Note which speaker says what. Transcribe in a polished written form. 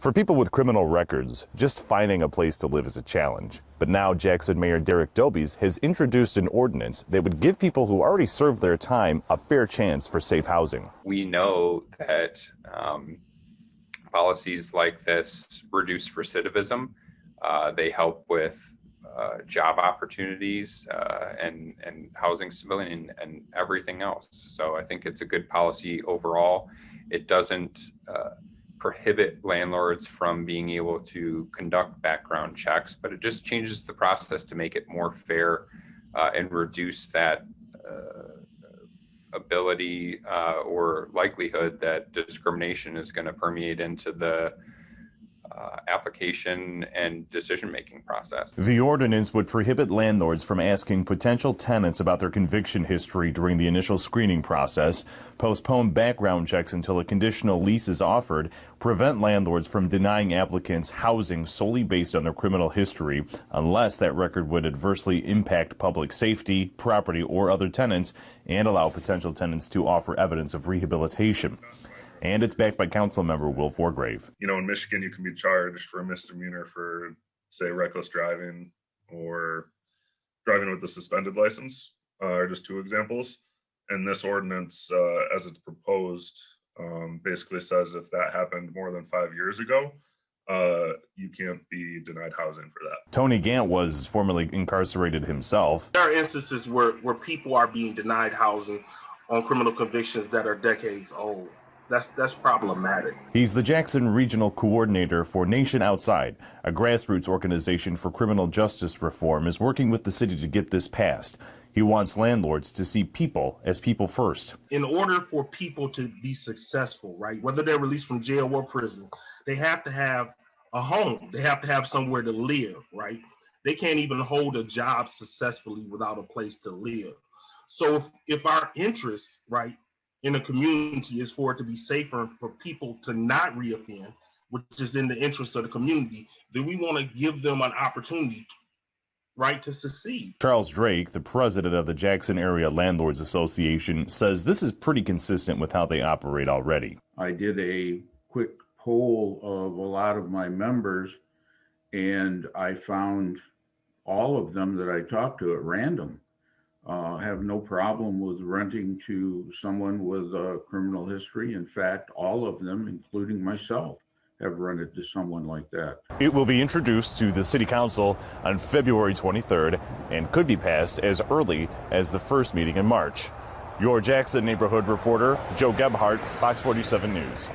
Speaker 1: For people with criminal records, just finding a place to live is a challenge. But now Jackson Mayor Derek Dobies has introduced an ordinance that would give people who already served their time a fair chance for safe housing.
Speaker 2: We know that policies like this reduce recidivism. They help with job opportunities and housing stability and everything else. So I think it's a good policy overall. It doesn't prohibit landlords from being able to conduct background checks, but it just changes the process to make it more fair and reduce that ability or likelihood that discrimination is going to permeate into the application and decision-making process.
Speaker 1: The ordinance would prohibit landlords from asking potential tenants about their conviction history during the initial screening process, postpone background checks until a conditional lease is offered, prevent landlords from denying applicants housing solely based on their criminal history, unless that record would adversely impact public safety, property, or other tenants, and allow potential tenants to offer evidence of rehabilitation. And it's backed by council member Will Forgrave.
Speaker 3: You know, in Michigan, you can be charged for a misdemeanor for, say, reckless driving or driving with a suspended license, are just two examples. And this ordinance, as it's proposed, basically says if that happened more than 5 years ago, you can't be denied housing for that.
Speaker 1: Tony Gant was formerly incarcerated himself.
Speaker 4: There are instances where people are being denied housing on criminal convictions that are decades old. That's problematic.
Speaker 1: He's the Jackson Regional Coordinator for Nation Outside, a grassroots organization for criminal justice reform, is working with the city to get this passed. He wants landlords to see people as people first.
Speaker 4: In order for people to be successful, right, whether they're released from jail or prison, they have to have a home. They have to have somewhere to live, right? They can't even hold a job successfully without a place to live. So if our interests, right, in a community is for it to be safer for people to not reoffend, which is in the interest of the community, then we want to give them an opportunity, right, to succeed.
Speaker 1: Charles Drake, the president of the Jackson Area Landlords Association, says this is pretty consistent with how they operate already.
Speaker 5: I did a quick poll of a lot of my members, and I found all of them that I talked to at random have no problem with renting to someone with a criminal history. In fact, all of them, including myself, have rented to someone like that.
Speaker 1: It will be introduced to the City Council on February 23rd and could be passed as early as the first meeting in March. Your Jackson neighborhood reporter, Joe Gebhardt, Fox 47 News.